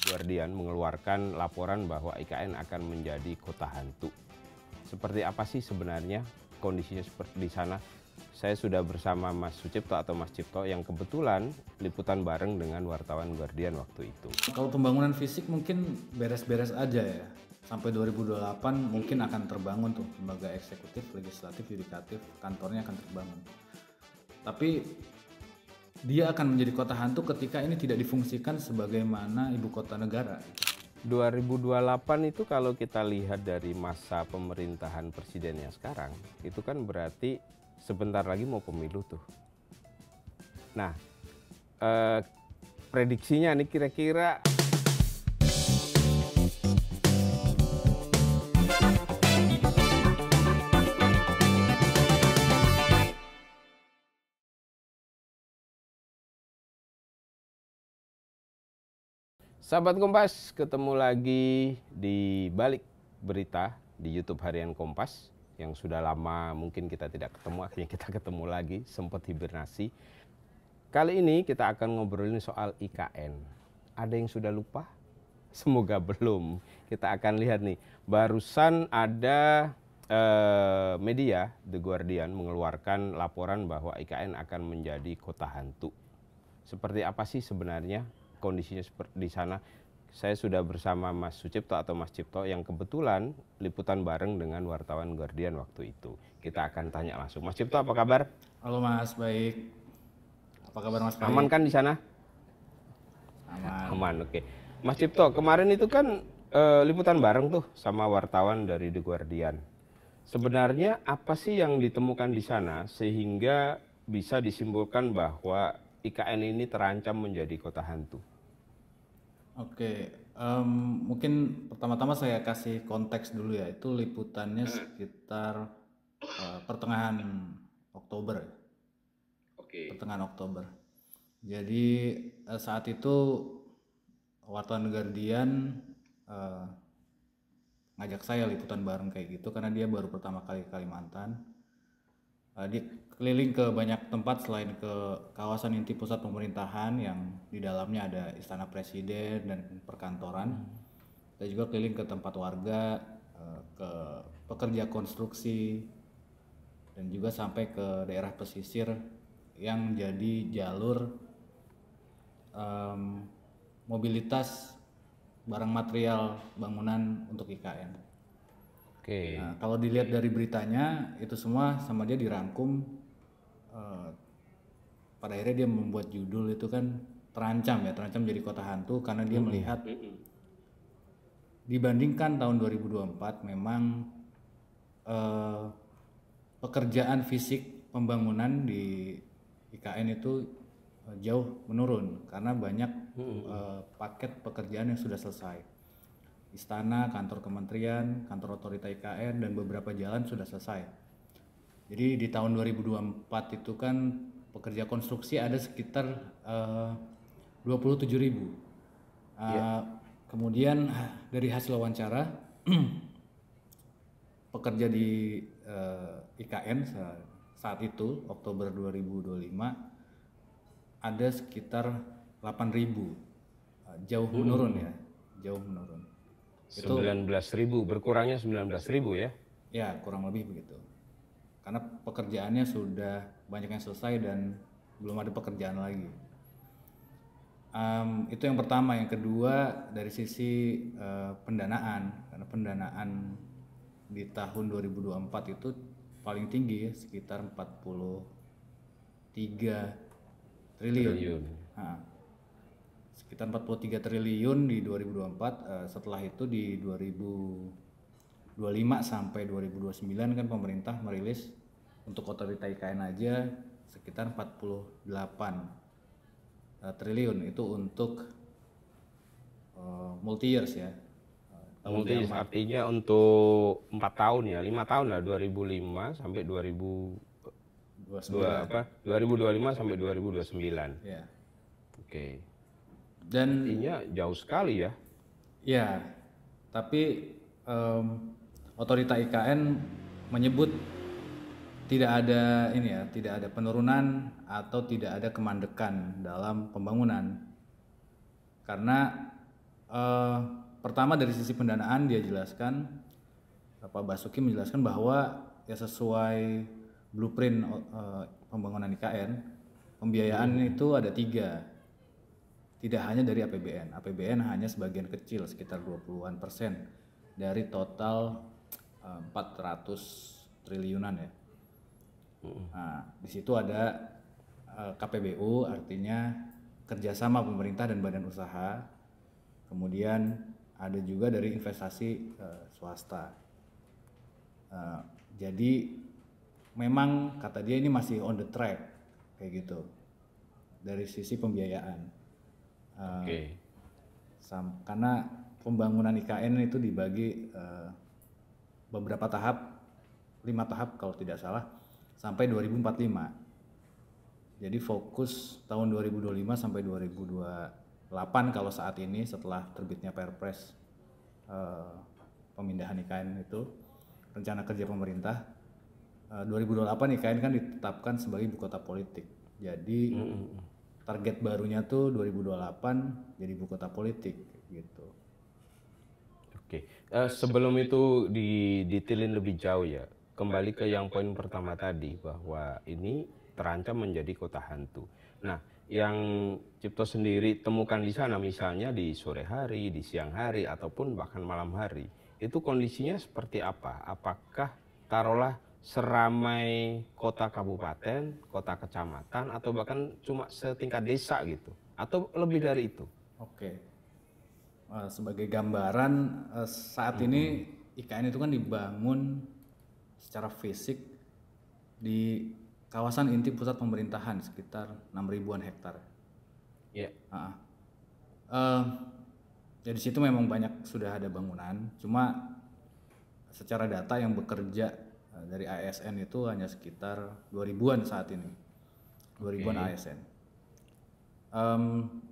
Guardian mengeluarkan laporan bahwa IKN akan menjadi kota hantu. Seperti apa sih sebenarnya kondisinya seperti di sana? Saya sudah bersama Mas Sucipto atau Mas Cipto yang kebetulan liputan bareng dengan wartawan Guardian waktu itu. Kalau pembangunan fisik mungkin beres-beres aja ya. Sampai 2028 mungkin akan terbangun tuh lembaga eksekutif, legislatif, yudikatif, kantornya akan terbangun. Tapi dia akan menjadi kota hantu ketika ini tidak difungsikan sebagaimana ibu kota negara. 2028 itu kalau kita lihat dari masa pemerintahan presidennya sekarang, itu kan berarti sebentar lagi mau pemilu tuh. Nah, prediksinya nih kira-kira Sahabat Kompas, ketemu lagi di Balik Berita di YouTube Harian Kompas yang sudah lama mungkin kita tidak ketemu, akhirnya kita ketemu lagi, sempat hibernasi. Kali ini kita akan ngobrolin soal IKN. Ada yang sudah lupa? Semoga belum. Kita akan lihat nih, barusan ada media The Guardian mengeluarkan laporan bahwa IKN akan menjadi kota hantu. Seperti apa sih sebenarnya kondisinya seperti di sana? Saya sudah bersama Mas Sucipto atau Mas Cipto yang kebetulan liputan bareng dengan wartawan Guardian waktu itu. Kita akan tanya langsung. Mas Cipto, apa kabar? Halo Mas, baik. Apa kabar Mas? Aman kan di sana? Aman. Aman, oke. Mas Cipto, kemarin itu kan liputan bareng tuh sama wartawan dari The Guardian. Sebenarnya apa sih yang ditemukan di sana sehingga bisa disimpulkan bahwa IKN ini terancam menjadi kota hantu? Oke, mungkin pertama-tama saya kasih konteks dulu ya. Itu liputannya sekitar pertengahan Oktober. Oke. Pertengahan Oktober. Jadi saat itu wartawan Guardian ngajak saya liputan bareng kayak gitu karena dia baru pertama kali ke Kalimantan. Dia keliling ke banyak tempat selain ke kawasan inti pusat pemerintahan yang di dalamnya ada istana presiden dan perkantoran. Kita juga keliling ke tempat warga, ke pekerja konstruksi, dan juga sampai ke daerah pesisir yang jadi jalur mobilitas barang material bangunan untuk IKN. Oke. Nah, kalau dilihat dari beritanya itu semua sama dia dirangkum. Pada akhirnya dia membuat judul itu kan terancam jadi kota hantu karena dia melihat dibandingkan tahun 2024 memang pekerjaan fisik pembangunan di IKN itu jauh menurun karena banyak paket pekerjaan yang sudah selesai. Istana, kantor kementerian, kantor otorita IKN, dan beberapa jalan sudah selesai. Jadi di tahun 2024 itu kan pekerja konstruksi ada sekitar 27.000. Kemudian dari hasil wawancara pekerja di IKN saat itu Oktober 2025 ada sekitar 8.000, jauh menurun ya, jauh menurun. 19.000, berkurangnya 19.000 ya? Ya, kurang lebih begitu. Karena pekerjaannya sudah banyak yang selesai dan belum ada pekerjaan lagi. Itu yang pertama. Yang kedua dari sisi pendanaan, karena pendanaan di tahun 2024 itu paling tinggi ya, sekitar 43 triliun. Sekitar 43 triliun di 2024. Setelah itu di 2025 sampai 2029 kan pemerintah merilis untuk otorita IKN aja sekitar 48 triliun itu untuk multi years ya. Multi years artinya untuk 4 tahun ya, 5 tahun lah, 2005 sampai 2025 sampai 2029. Ya. Oke. Dan artinya jauh sekali ya. Ya, tapi otorita IKN menyebut tidak ada tidak ada penurunan atau tidak ada kemandekan dalam pembangunan. Karena Eh, Pertama dari sisi pendanaan dia jelaskan, Pak Basuki menjelaskan bahwa ya sesuai blueprint pembangunan IKN, pembiayaan itu ada 3, tidak hanya dari APBN. APBN hanya sebagian kecil, sekitar 20-an% dari total 400 triliunan ya. Nah, di situ ada KPBU, artinya kerjasama pemerintah dan badan usaha. Kemudian ada juga dari investasi swasta. Jadi memang kata dia ini masih on the track kayak gitu dari sisi pembiayaan. Oke. Karena pembangunan IKN itu dibagi beberapa tahap, 5 tahap kalau tidak salah, sampai 2045. Jadi fokus tahun 2025 sampai 2028 kalau saat ini setelah terbitnya Perpres pemindahan IKN itu, rencana kerja pemerintah, 2028 IKN kan ditetapkan sebagai ibu kota politik. Jadi target barunya tuh 2028 jadi ibu kota politik gitu. Oke. Sebelum itu didetailin lebih jauh ya, kembali ke yang poin pertama tadi bahwa ini terancam menjadi kota hantu. Nah, yang Cipto sendiri temukan di sana misalnya di sore hari, di siang hari, ataupun bahkan malam hari, itu kondisinya seperti apa? Apakah taruhlah seramai kota kabupaten, kota kecamatan, atau bahkan cuma setingkat desa gitu? Atau lebih dari itu? Oke. Sebagai gambaran, saat ini IKN itu kan dibangun secara fisik di kawasan inti pusat pemerintahan sekitar 6.000-an hektar. Ya. Ya di situ memang banyak sudah ada bangunan, cuma secara data yang bekerja dari ASN itu hanya sekitar 2000-an saat ini, 2000-an ASN.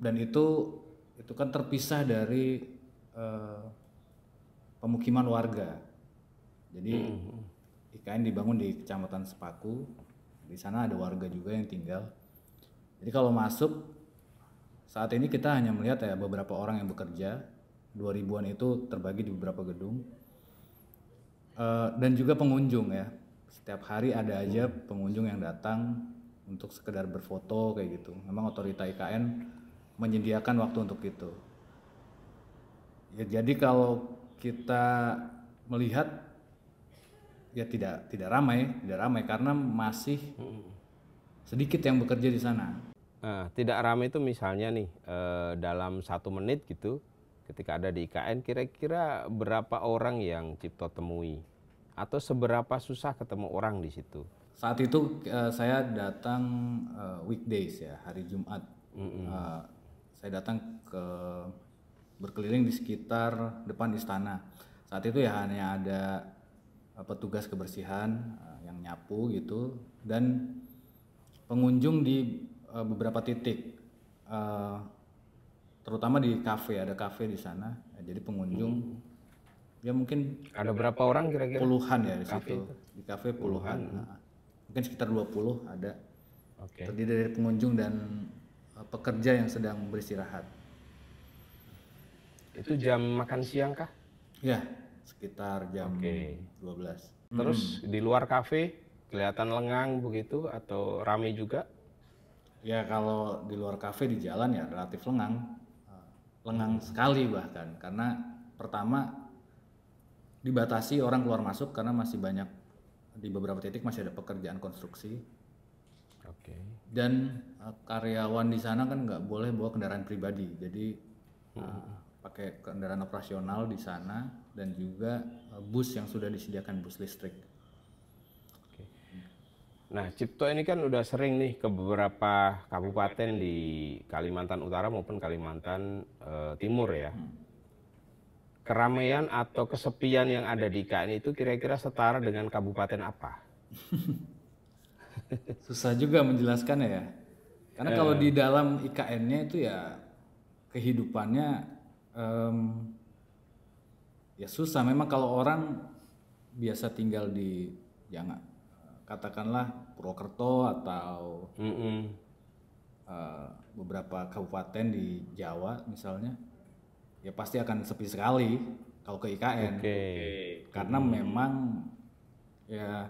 Dan itu kan terpisah dari pemukiman warga. Jadi IKN dibangun di Kecamatan Sepaku, di sana ada warga juga yang tinggal. Jadi kalau masuk saat ini kita hanya melihat ya beberapa orang yang bekerja, 2000-an itu terbagi di beberapa gedung. Dan juga pengunjung ya, setiap hari ada aja pengunjung yang datang untuk sekedar berfoto kayak gitu. Memang otorita IKN menyediakan waktu untuk itu. Ya jadi kalau kita melihat ya tidak ramai karena masih sedikit yang bekerja di sana. Nah, tidak ramai itu misalnya nih dalam 1 menit gitu, ketika ada di IKN kira-kira berapa orang yang Cipto temui atau seberapa susah ketemu orang di situ? Saat itu saya datang weekdays ya, hari Jumat. Saya datang berkeliling di sekitar depan istana. Saat itu ya hanya ada petugas kebersihan yang nyapu gitu dan pengunjung di beberapa titik, terutama di kafe, ada kafe di sana. Jadi pengunjung ya mungkin Ada berapa orang kira-kira? puluhan ya di situ. Di kafe puluhan. Mungkin sekitar 20 ada. Oke. Terdiri dari pengunjung dan pekerja yang sedang beristirahat. Itu jam makan siang kah? Ya, sekitar jam 12. Terus di luar kafe kelihatan lengang begitu atau ramai juga? Ya kalau di luar kafe di jalan ya relatif lengang. Lengang sekali bahkan. Karena pertama dibatasi orang keluar masuk karena masih banyak, di beberapa titik masih ada pekerjaan konstruksi. Oke. Dan karyawan di sana kan nggak boleh bawa kendaraan pribadi. Jadi pakai kendaraan operasional di sana dan juga bus yang sudah disediakan, bus listrik. Oke. Nah, Cipto ini kan udah sering nih ke beberapa kabupaten di Kalimantan Utara maupun Kalimantan Timur ya. Keramaian atau kesepian yang ada di IKN itu kira-kira setara dengan kabupaten apa? Susah juga menjelaskannya ya. Karena kalau di dalam IKN-nya itu ya kehidupannya ya susah. Memang kalau orang biasa tinggal di jangan katakanlah Purwokerto atau beberapa kabupaten di Jawa misalnya, ya pasti akan sepi sekali kalau ke IKN. Oke. Karena memang ya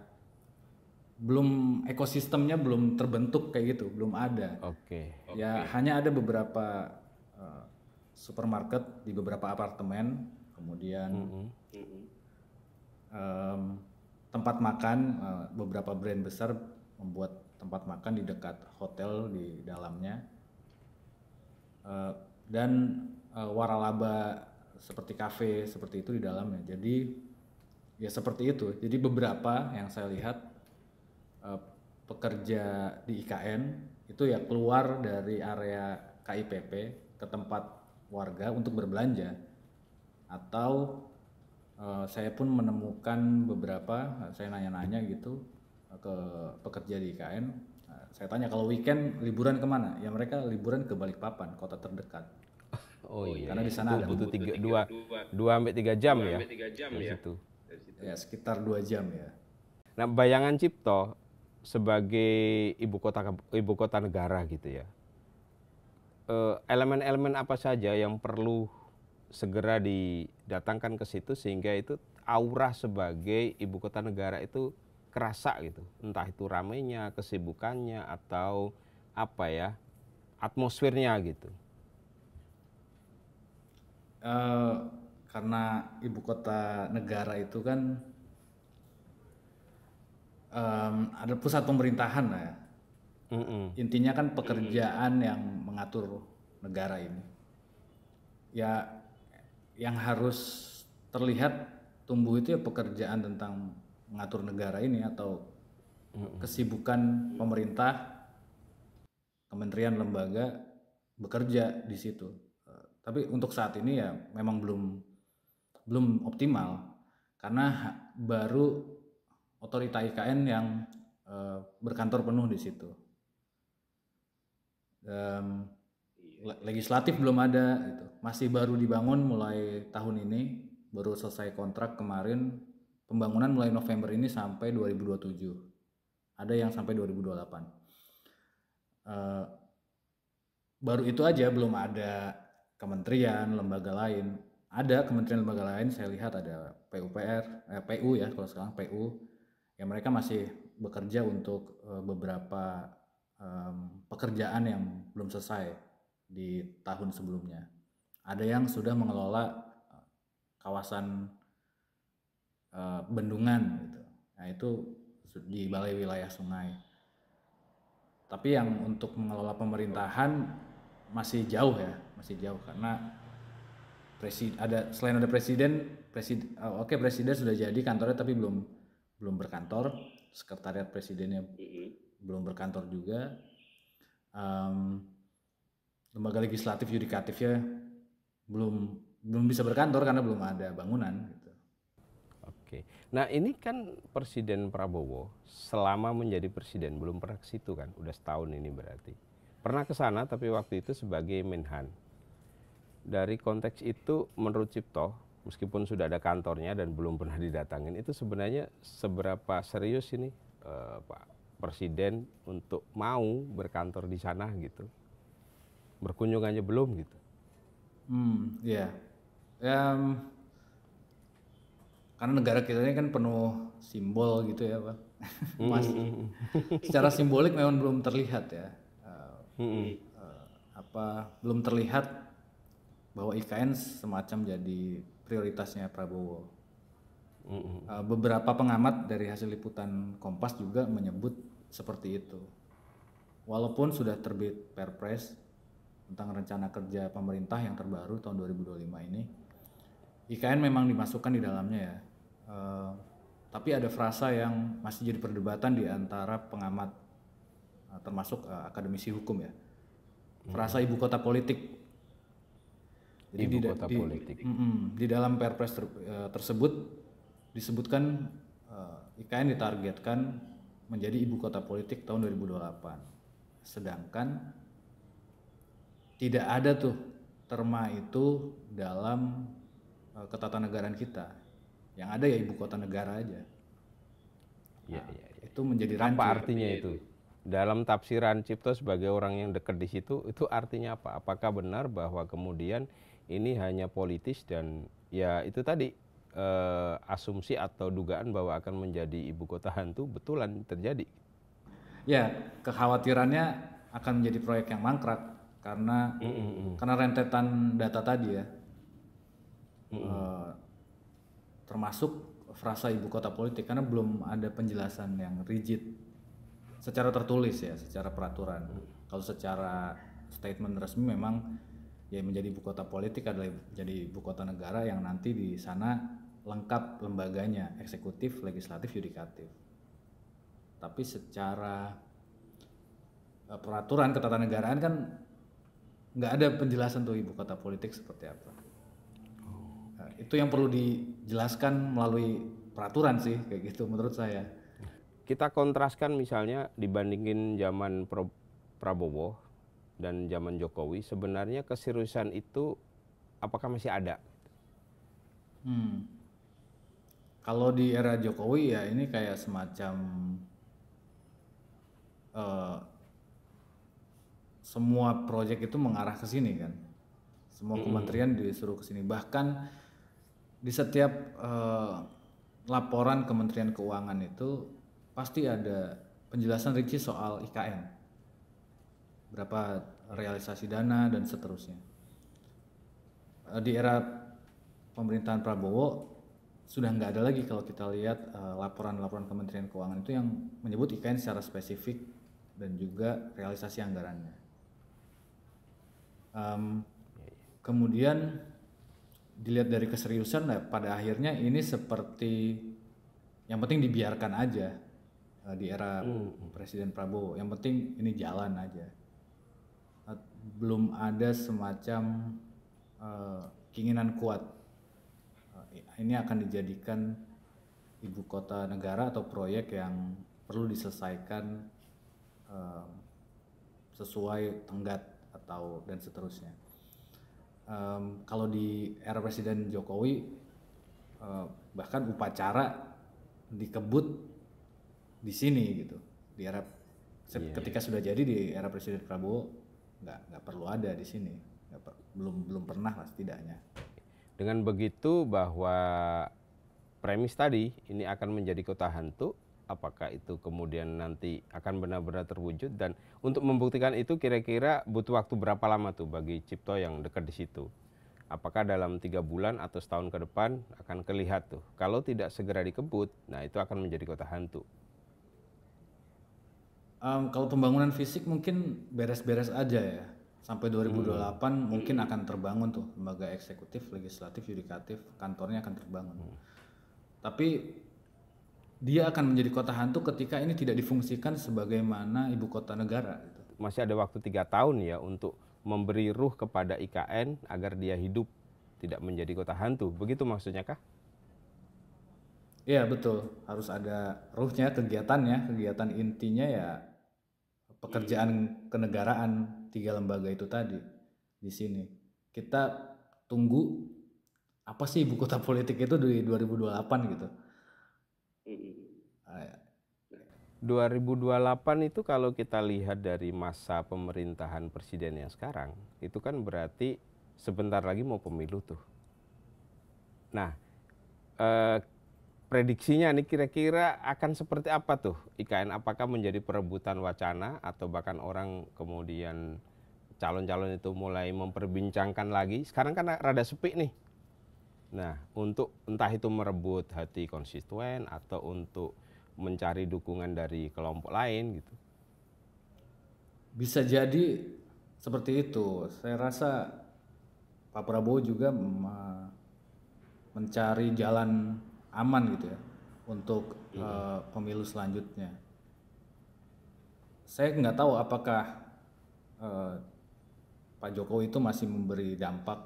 belum, ekosistemnya belum terbentuk kayak gitu, belum ada. Oke. Ya hanya ada beberapa eh, supermarket di beberapa apartemen, kemudian em, tempat makan, beberapa brand besar membuat tempat makan di dekat hotel di dalamnya. Eh, dan waralaba seperti kafe seperti itu di dalamnya. Jadi ya seperti itu. Jadi beberapa yang saya lihat eh, pekerja di IKN itu ya keluar dari area KIPP ke tempat warga untuk berbelanja, atau saya pun menemukan beberapa, saya nanya-nanya gitu ke pekerja di IKN. Saya tanya kalau weekend liburan kemana? Ya mereka liburan ke Balikpapan, kota terdekat. Oh iya. Karena di sana ada Butuh 2 sampai 3 jam ya. Dari situ. ya sekitar 2 jam ya. Nah, bayangan Cipto sebagai ibu kota negara gitu ya. Elemen-elemen apa saja yang perlu segera didatangkan ke situ sehingga itu aura sebagai ibu kota negara itu kerasa gitu. Entah itu ramainya, kesibukannya, atau apa ya, atmosfernya gitu. Karena ibu kota negara itu kan ada pusat pemerintahan lah ya. Intinya kan pekerjaan yang mengatur negara ini. Ya yang harus terlihat tumbuh itu ya pekerjaan tentang mengatur negara ini, atau kesibukan pemerintah, kementerian, lembaga bekerja di situ. Tapi untuk saat ini ya memang belum optimal karena baru otorita IKN yang berkantor penuh di situ. Legislatif belum ada, gitu. Masih baru dibangun mulai tahun ini, baru selesai kontrak kemarin, pembangunan mulai November ini sampai 2027. Ada yang sampai 2028. Baru itu aja, belum ada kementerian, lembaga lain. Ada kementerian lembaga lain, saya lihat ada PU ya, kalau sekarang PU. Ya mereka masih bekerja untuk beberapa pekerjaan yang belum selesai di tahun sebelumnya. Ada yang sudah mengelola kawasan bendungan gitu. Nah itu di balai wilayah sungai. Tapi yang untuk mengelola pemerintahan masih jauh ya, masih jauh karena selain ada presiden sudah jadi kantornya tapi belum berkantor, sekretariat presidennya belum berkantor juga. Lembaga legislatif yudikatifnya belum bisa berkantor karena belum ada bangunan gitu. Oke. Nah, ini kan Presiden Prabowo selama menjadi presiden belum pernah ke situ kan, udah setahun ini berarti. Pernah ke sana tapi waktu itu sebagai Menhan. Dari konteks itu menurut Cipto, meskipun sudah ada kantornya dan belum pernah didatangin, itu sebenarnya seberapa serius ini Pak Presiden untuk mau berkantor di sana gitu? Berkunjung aja belum gitu? Iya. Karena negara kita ini kan penuh simbol gitu ya Pak. Secara simbolik memang belum terlihat ya. Belum terlihat bahwa IKN semacam jadi prioritasnya Prabowo. Beberapa pengamat dari hasil liputan Kompas juga menyebut seperti itu. Walaupun sudah terbit Perpres tentang rencana kerja pemerintah yang terbaru tahun 2025 ini, IKN memang dimasukkan di dalamnya ya. Tapi ada frasa yang masih jadi perdebatan di antara pengamat, termasuk akademisi hukum ya. Frasa ibu kota politik. Jadi di dalam Perpres tersebut disebutkan IKN ditargetkan menjadi ibu kota politik tahun 2028. Sedangkan tidak ada tuh terma itu dalam ketatanegaraan kita. Yang ada ya ibu kota negara aja. Ya. Itu menjadi rancu. Apa artinya itu? Dalam tafsiran Cipto sebagai orang yang dekat di situ, itu artinya apa? Apakah benar bahwa kemudian ini hanya politis dan ya itu tadi asumsi atau dugaan bahwa akan menjadi ibu kota hantu betulan terjadi. Ya, kekhawatirannya akan menjadi proyek yang mangkrak karena rentetan data tadi ya. Termasuk frasa ibu kota politik, karena belum ada penjelasan yang rigid secara tertulis ya, secara peraturan. Kalau secara statement resmi memang ya menjadi ibu kota politik adalah jadi ibu kota negara yang nanti di sana lengkap lembaganya, eksekutif, legislatif, yudikatif. Tapi secara peraturan ketatanegaraan kan nggak ada penjelasan tuh ibu kota politik seperti apa. Nah, itu yang perlu dijelaskan melalui peraturan sih, kayak gitu menurut saya. Kita kontraskan misalnya dibandingin zaman Prabowo dan zaman Jokowi, sebenarnya keseriusan itu apakah masih ada? Kalau di era Jokowi ya ini kayak semacam semua proyek itu mengarah ke sini kan. Semua kementerian disuruh ke sini. Bahkan di setiap laporan Kementerian Keuangan itu pasti ada penjelasan rinci soal IKN. Berapa realisasi dana dan seterusnya. Di era pemerintahan Prabowo sudah nggak ada lagi kalau kita lihat laporan-laporan Kementerian Keuangan itu yang menyebut IKN secara spesifik dan juga realisasi anggarannya. Kemudian dilihat dari keseriusan, pada akhirnya ini seperti yang penting dibiarkan aja di era Presiden Prabowo. Yang penting ini jalan aja. Belum ada semacam keinginan kuat ini akan dijadikan ibu kota negara atau proyek yang perlu diselesaikan sesuai tenggat atau dan seterusnya. Kalau di era Presiden Jokowi bahkan upacara dikebut di sini gitu. Di era ketika sudah jadi di era Presiden Prabowo nggak perlu ada di sini, belum pernah lah setidaknya. Dengan begitu bahwa premis tadi ini akan menjadi kota hantu, apakah itu kemudian nanti akan benar-benar terwujud, dan untuk membuktikan itu kira-kira butuh waktu berapa lama tuh bagi Cipto yang dekat di situ? Apakah dalam 3 bulan atau setahun ke depan akan kelihat tuh? Kalau tidak segera dikebut, nah itu akan menjadi kota hantu. Kalau pembangunan fisik mungkin beres-beres aja ya. Sampai 2028 mungkin akan terbangun tuh lembaga eksekutif, legislatif, yudikatif, kantornya akan terbangun. Tapi dia akan menjadi kota hantu ketika ini tidak difungsikan sebagaimana ibu kota negara. Gitu. Masih ada waktu 3 tahun ya untuk memberi ruh kepada IKN agar dia hidup, tidak menjadi kota hantu. Begitu maksudnya kah? Iya betul, harus ada ruhnya, kegiatannya, kegiatan intinya ya pekerjaan kenegaraan 3 lembaga itu tadi di sini. Kita tunggu apa sih ibu kota politik itu di 2028 gitu. 2028 itu kalau kita lihat dari masa pemerintahan presiden yang sekarang, itu kan berarti sebentar lagi mau pemilu tuh. Nah, prediksinya nih kira-kira akan seperti apa tuh IKN? Apakah menjadi perebutan wacana atau bahkan orang kemudian calon-calon itu mulai memperbincangkan lagi? Sekarang kan rada sepi nih. Nah, untuk entah itu merebut hati konstituen atau untuk mencari dukungan dari kelompok lain gitu. Bisa jadi seperti itu. Saya rasa Pak Prabowo juga mencari jalan aman gitu ya untuk pemilu selanjutnya. Saya nggak tahu apakah Pak Jokowi itu masih memberi dampak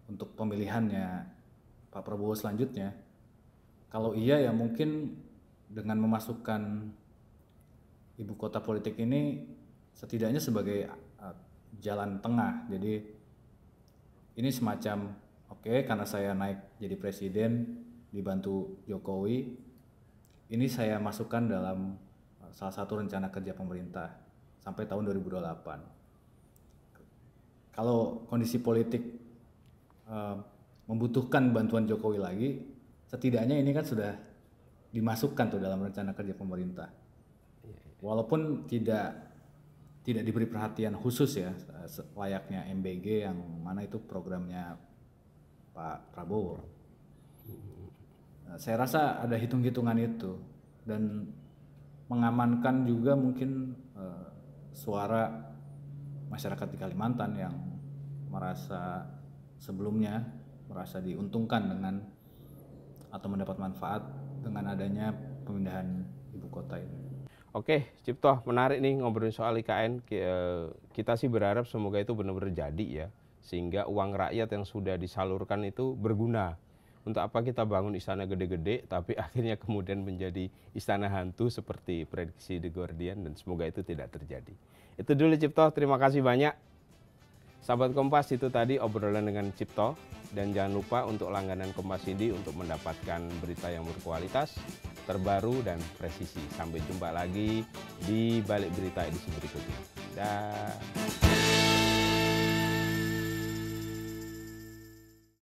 untuk pemilihannya Pak Prabowo selanjutnya. Kalau iya ya mungkin dengan memasukkan ibu kota politik ini setidaknya sebagai jalan tengah. Jadi ini semacam oke, karena saya naik jadi presiden dibantu Jokowi, ini saya masukkan dalam salah satu rencana kerja pemerintah sampai tahun 2028. Kalau kondisi politik membutuhkan bantuan Jokowi lagi, setidaknya ini kan sudah dimasukkan tuh dalam rencana kerja pemerintah. Walaupun tidak diberi perhatian khusus ya, layaknya MBG yang mana itu programnya Pak Prabowo. Saya rasa ada hitung-hitungan itu dan mengamankan juga mungkin suara masyarakat di Kalimantan yang merasa sebelumnya merasa diuntungkan dengan atau mendapat manfaat dengan adanya pemindahan ibu kota ini. Oke, Cipto, menarik nih ngobrolin soal IKN. Kita sih berharap semoga itu benar-benar jadi ya, sehingga uang rakyat yang sudah disalurkan itu berguna. Untuk apa kita bangun istana gede-gede, tapi akhirnya kemudian menjadi istana hantu seperti prediksi The Guardian, dan semoga itu tidak terjadi. Itu dulu Cipto, terima kasih banyak. Sahabat Kompas, itu tadi obrolan dengan Cipto. Dan jangan lupa untuk langganan Kompas ID untuk mendapatkan berita yang berkualitas, terbaru, dan presisi. Sampai jumpa lagi di Balik Berita edisi berikutnya. Dah.